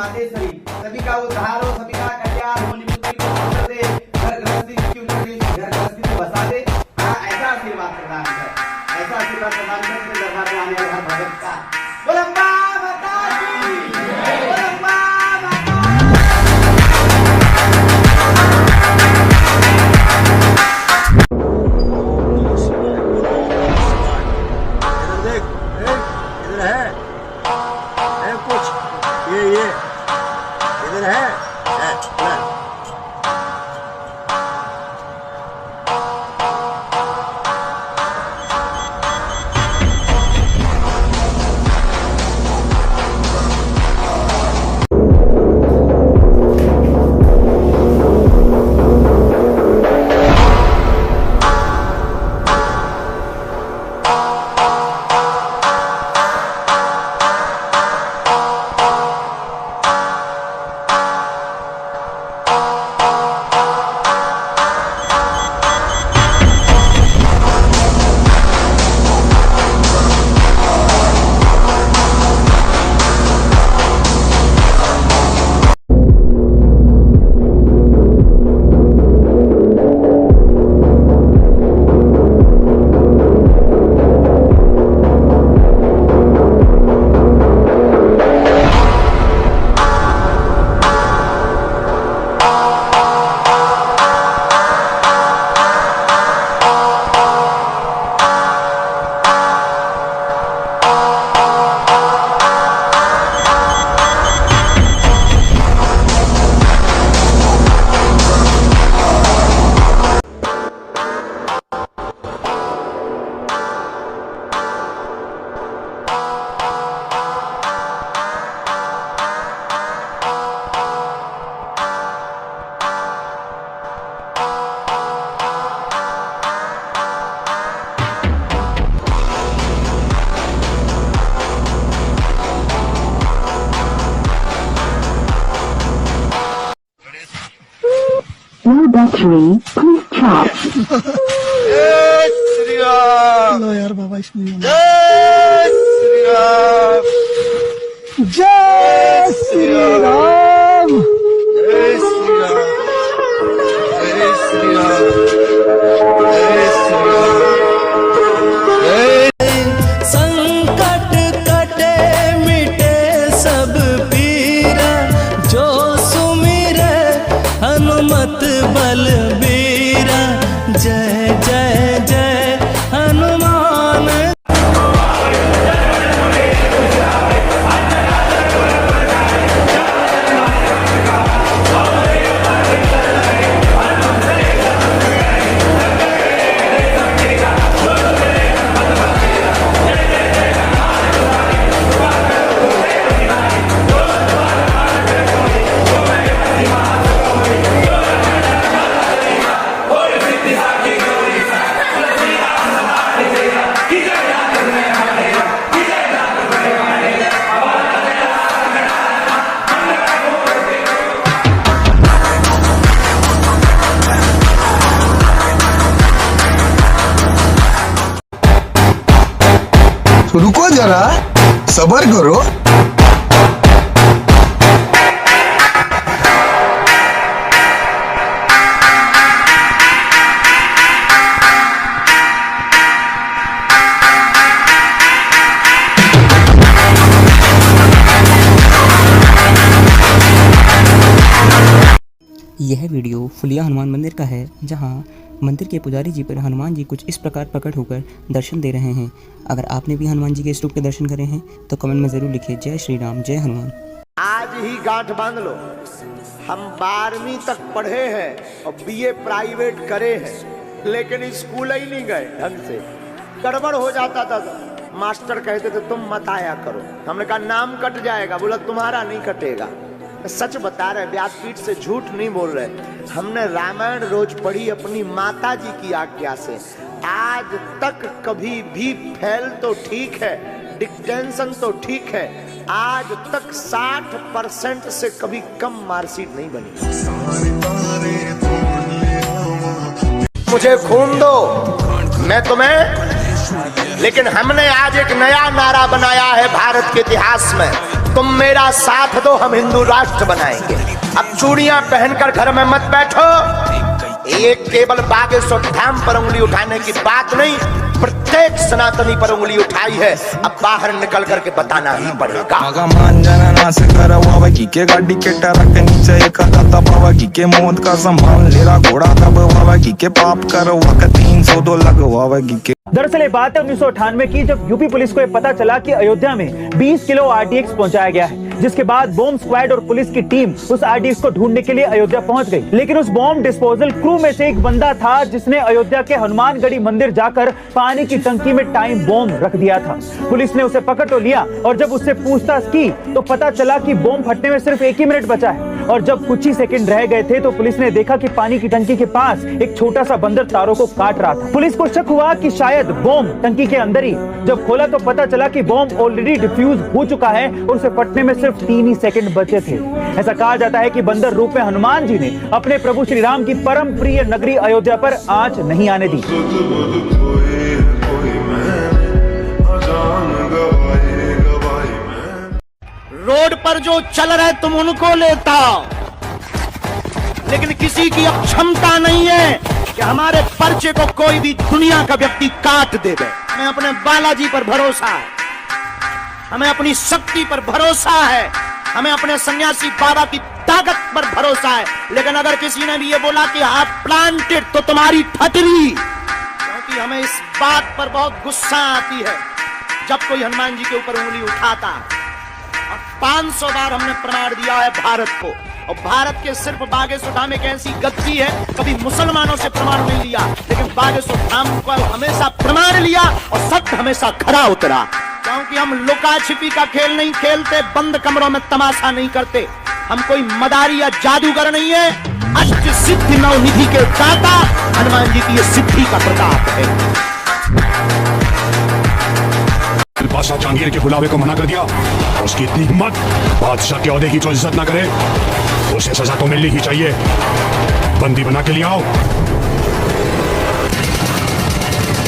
माते सभी, सभी का उद्धार हो, सभी का कल्याण हो, निपुत्री को बसा दे, घर गृहस्थी की उन्नति, घर गृहस्थी को बसा दे। ऐसा आशीर्वाद प्रदान कर, ऐसा आशीर्वाद प्रदान कर अपने दरबार में आने वाले हर भगत का। बोलो अम्बा माता की, बोलो अम्बा माता ये इधर है। No battery, please charge. जय श्री राम। लो यार बाबा इसमें जय श्री राम। जय श्री राम। जय श्री राम। जय श्री राम। जय श्री राम। जय संकट कटे मिटे सब पीरा, जो सुमिरे हनुमत बलबीरा। जय जय जय हनुमान। रुको जरा, सबर करो। यह वीडियो फुलिया हनुमान मंदिर का है, जहां मंदिर के पुजारी जी पर हनुमान जी कुछ इस प्रकार प्रकट होकर दर्शन दे रहे हैं। अगर आपने भी हनुमान जी के इस रूप के दर्शन करे हैं तो कमेंट में ज़रूर लिखिए जय श्री राम, जय हनुमान। आज ही गांठ बांध लो, हम 12वीं तक पढ़े हैं और बीए प्राइवेट करे हैं, लेकिन स्कूल ही नहीं गए ढंग से। गड़बड़ हो जाता था, मास्टर कहते थे तुम मत आया करो। हमने कहा नाम कट जाएगा, बोला तुम्हारा नहीं कटेगा। सच बता रहे, व्यासपीठ से झूठ नहीं बोल रहे। हमने रामायण रोज पढ़ी अपनी माता जी की आज्ञा से। आज तक कभी भी फेल तो ठीक है, डिक्टेंशन तो ठीक है, आज तक 60% से कभी कम मार्कशीट नहीं बनी। मुझे खून दो, मैं तुम्हें, लेकिन हमने आज एक नया नारा बनाया है भारत के इतिहास में, तुम मेरा साथ दो, हम हिंदू राष्ट्र बनाएंगे। अब चूड़ियां पहनकर घर में मत बैठो। ये केवल बागेश्वर धाम पर उंगली उठाने की बात नहीं, प्रत्येक सनातनी पर उंगली उठाई है। अब बाहर निकल करके बताना ही पड़ेगा। के गाड़ी के टरक के नीचे एक दाता बाबा के मौत का संभाल लेरा घोड़ा तब बाबा के पाप कर वक्त 302 लगवा के। दरअसल ये बात है 1998 की, जब यूपी पुलिस को ये पता चला कि अयोध्या में 20 किलो आरडीएक्स पहुंचाया गया है, जिसके बाद बॉम्ब स्क्वाड और पुलिस की टीम उस आरडीएक्स को ढूंढने के लिए अयोध्या पहुंच गई। लेकिन उस बॉम्ब डिस्पोजल क्रू में से एक बंदा था जिसने अयोध्या के हनुमानगढ़ी मंदिर जाकर पानी की टंकी में टाइम बॉम्ब रख दिया था। पुलिस ने उसे पकड़ तो लिया और जब उससे पूछताछ की तो पता चला कि बॉम्ब फटने में सिर्फ 1 ही मिनट बचा है और जब कुछ ही सेकंड रह गए थे तो पुलिस ने देखा कि पानी की टंकी के पास एक छोटा सा बंदर तारों को काट रहा था। पुलिस को शक हुआ कि शायद बॉम्ब टंकी के अंदर ही। जब खोला तो पता चला कि बॉम्ब ऑलरेडी डिफ्यूज हो चुका है और उसे फटने में सिर्फ 3 ही सेकंड बचे थे। ऐसा कहा जाता है कि बंदर रूप में हनुमान जी ने अपने प्रभु श्री राम की परम प्रिय नगरी अयोध्या पर आंच नहीं आने दी। रोड पर जो चल रहे तुम उनको लेता, लेकिन किसी की अब क्षमता नहीं है कि हमारे पर्चे को कोई भी दुनिया का व्यक्ति काट देवे। हमें अपने बालाजी पर भरोसा है, हमें अपनी शक्ति पर भरोसा है, हमें अपने सन्यासी बाबा की ताकत पर भरोसा है। लेकिन अगर किसी ने भी ये बोला कि आप प्लांटेड तो तुम्हारी ठटरी, क्योंकि हमें इस बात पर बहुत गुस्सा आती है जब कोई हनुमान जी के ऊपर उंगली उठाता है। और 500 बार हमने प्रमाण दिया है भारत को, और भारत के सिर्फ बागेश्वर धाम एक ऐसी गद्दी है, कभी मुसलमानों से प्रमाण नहीं लिया, लेकिन बागेश्वर धाम को हमेशा प्रमाण लिया और सत्य हमेशा खरा उतरा। क्योंकि हम लुका छिपी का खेल नहीं खेलते, बंद कमरों में तमाशा नहीं करते। हम कोई मदारी या जादूगर नहीं है। अष्ट सिद्धि नवनिधि के दाता हनुमान जी की ये सिद्धि का प्रताप है। बादशाह जहांगीर के बुलावे को मना कर दिया, उसकी इतनी हिम्मत, बादशाह के ओहदे की जो इज्जत ना करे, उसे सजा तो मिलनी ही चाहिए। बंदी बना के लिए आओ।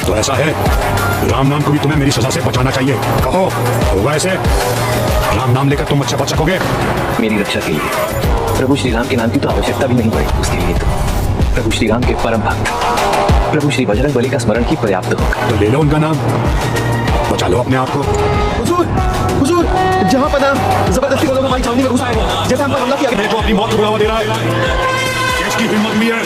तो ऐसा है, राम नाम को भी तुम्हें मेरी सजा से बचाना चाहिए। कहो वैसे राम नाम लेकर तुम अच्छा बच सकोगे? मेरी रक्षा के लिए प्रभु श्री राम के नाम की तो आवश्यकता भी नहीं पड़ी, उसके लिए तो प्रभु श्री राम के परम भक्त प्रभु श्री बजरंग बली का स्मरण ही पर्याप्त होगा। तो ले लो उनका नाम, बचा लो अपने आप को। हुजूर, हुजूर, जहाँ पना जबरदस्ती वो लोग हमारी छावनी में घुस आए हैं, जैसे हम पर हमला किया गया। देखो अपनी मौत को बुलावा दे रहा है, इसकी हिम्मत भी है।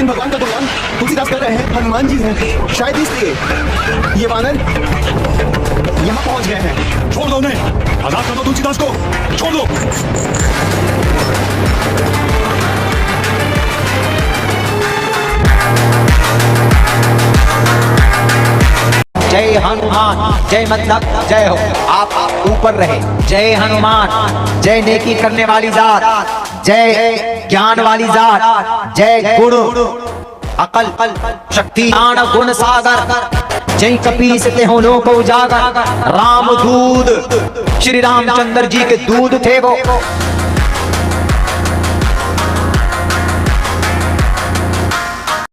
इन भगवान का गुणगान तुलसीदास कर रहे हैं, हनुमान जी हैं, शायद इसलिए ये वानर यहाँ पहुँच गए हैं। छोड़ दो उन्हें, आजाद कर दो तुलसीदास को, छोड़ दो। जय हनुमान, जय मतलब जय हो, आप ऊपर रहे। जय हनुमान, जय नेकी करने वाली जात, जय ज्ञान वाली जात, जय गुण अकल शक्ति ज्ञान गुण सागर, जय कपी से हो लोक उजागर। राम दूध श्री रामचंद्र जी के दूध थे वो।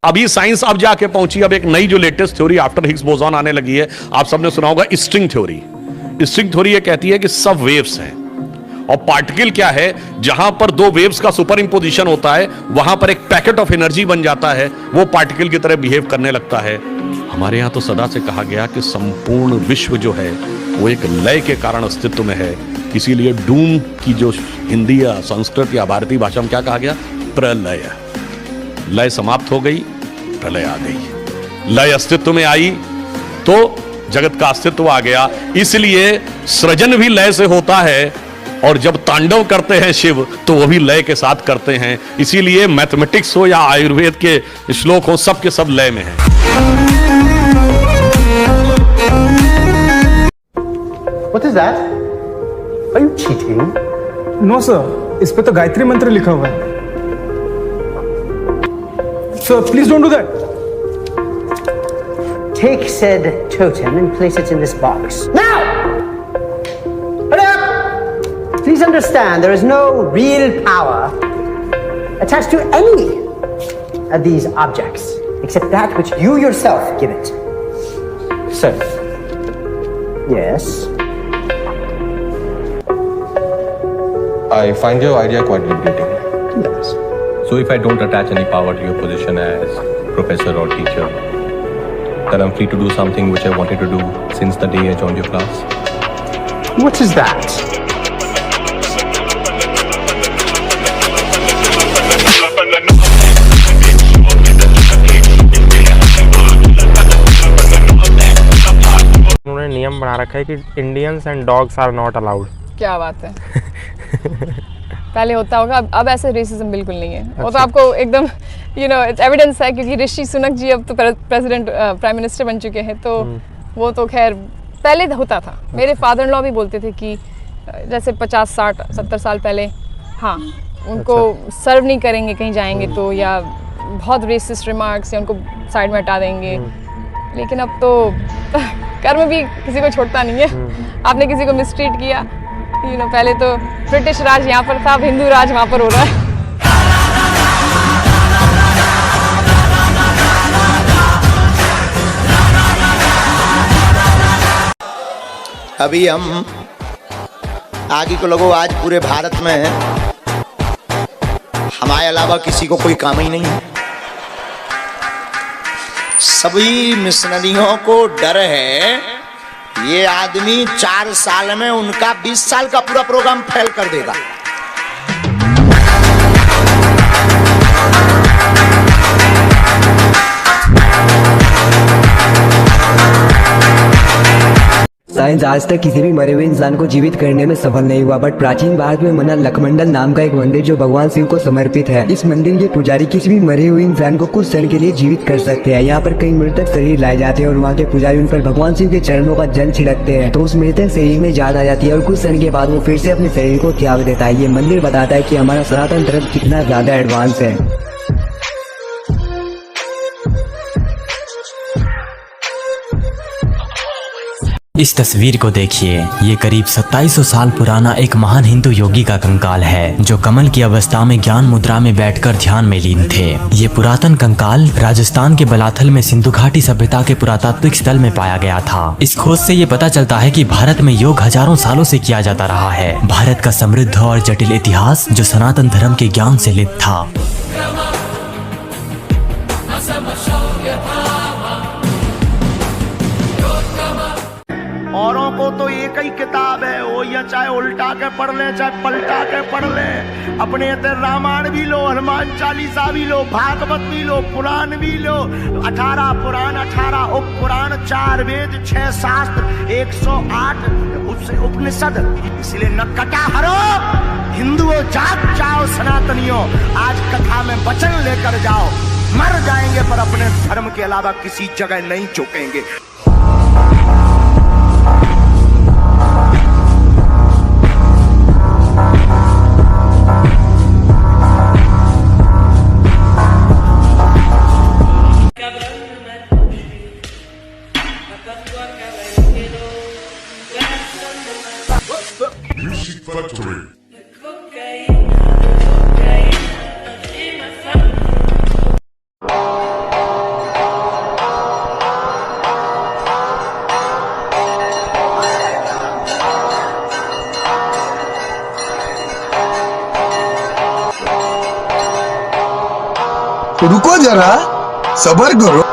अभी साइंस अब जाके पहुंची, अब एक नई जो latest theory after Higgs boson आने लगी है, आप सबने सुना होगा स्ट्रिंग थ्योरी। स्ट्रिंग थ्योरी ये कहती है कि सब वेव्स हैं और पार्टिकल क्या है, जहां पर दो वेव्स का सुपर इंपोजिशन होता है वहां पर एक पैकेट ऑफ एनर्जी बन जाता है, वो पार्टिकल की तरह बिहेव करने लगता है। हमारे यहां तो सदा से कहा गया कि संपूर्ण विश्व जो है वो एक लय के कारण अस्तित्व में है। इसीलिए डूम की जो हिंदी या संस्कृत या भारतीय भाषा में क्या कहा गया, प्रलय। लय समाप्त हो गई, प्रलय आ गई। लय अस्तित्व में आई तो जगत का अस्तित्व आ गया। इसलिए सृजन भी लय से होता है और जब तांडव करते हैं शिव तो वो भी लय के साथ करते हैं। इसीलिए मैथमेटिक्स हो या आयुर्वेद के श्लोक हो, सब के सब लय में है। What is that? Are you cheating? No sir, इस पे तो गायत्री मंत्र लिखा हुआ है। Sir, please don't do that. Take said totem and place it in this box. Now! Hurry up! Please understand, there is no real power attached to any of these objects, except that which you yourself give it. Sir. Yes? I find your idea quite liberating. So if I don't attach any power to your position as professor or teacher, then I'm free to do something which I wanted to do since the day I joined your class. What is that? उन्होंने नियम बना रखा है कि Indians and dogs are not allowed. क्या बात है। पहले होता होगा, अब ऐसे रेसिज्म बिल्कुल नहीं है। वो तो आपको एकदम इट्स एविडेंस है, क्योंकि ऋषि सुनक जी अब तो प्रेसिडेंट प्राइम मिनिस्टर बन चुके हैं, तो वो तो खैर पहले होता था। मेरे फादर इन लॉ भी बोलते थे कि जैसे 50, 60, 70 साल पहले, हाँ, उनको सर्व नहीं करेंगे कहीं जाएंगे तो, या बहुत रेसिस्ट रिमार्क्स, या उनको साइड में हटा देंगे। लेकिन अब तो कर्म भी किसी को छोड़ता नहीं है। आपने किसी को मिसट्रीट किया, पहले तो ब्रिटिश राज यहाँ पर था, अब हिंदू राज वहाँ पर हो रहा है। अभी हम आगे को लोगों, आज पूरे भारत में हमारे अलावा किसी को कोई काम ही नहीं है। सभी मिशनरियों को डर है ये आदमी 4 साल में उनका 20 साल का पूरा प्रोग्राम फेल कर देगा। साइंस आज तक किसी भी मरे हुए इंसान को जीवित करने में सफल नहीं हुआ, बट प्राचीन भारत में मना लखमंडल नाम का एक मंदिर जो भगवान शिव को समर्पित है। इस मंदिर के पुजारी किसी भी मरे हुए इंसान को कुछ क्षण के लिए जीवित कर सकते हैं। यहाँ पर कई मृतक शरीर लाए जाते हैं और वहाँ के पुजारी उन पर भगवान शिव के चरणों का जल छिड़कते हैं, तो उस मृतक शरीर में जान आ जाती है और कुछ क्षण के बाद वो फिर से अपने शरीर को त्याग देता है। ये मंदिर बताता है कि हमारा सनातन धर्म कितना ज्यादा एडवांस है। इस तस्वीर को देखिए, ये करीब 2700 साल पुराना एक महान हिंदू योगी का कंकाल है जो कमल की अवस्था में ज्ञान मुद्रा में बैठकर ध्यान में लीन थे। ये पुरातन कंकाल राजस्थान के बलाथल में सिंधु घाटी सभ्यता के पुरातात्विक स्थल में पाया गया था। इस खोज से ये पता चलता है कि भारत में योग हजारों सालों से किया जाता रहा है। भारत का समृद्ध और जटिल इतिहास जो सनातन धर्म के ज्ञान से लिप्त था। औरों को तो एक ही किताब है, वो या चाहे उल्टा के पढ़ ले चाहे पलटा के पढ़ ले। अपने रामायण भी लो, हनुमान चालीसा भी लो, भागवत भी लो, पुराण भी लो। 18 पुराण, 18 उप पुराण, 4 वेद, 6 शास्त्र, 108 उपनिषद। इसलिए न कटा हरो, हिंदुओं जाग जाओ, सनातनियों आज कथा में वचन लेकर जाओ। मर जाएंगे पर अपने धर्म के अलावा किसी जगह नहीं झुकेंगे। Music Factory. रुको जरा, सब्र करो।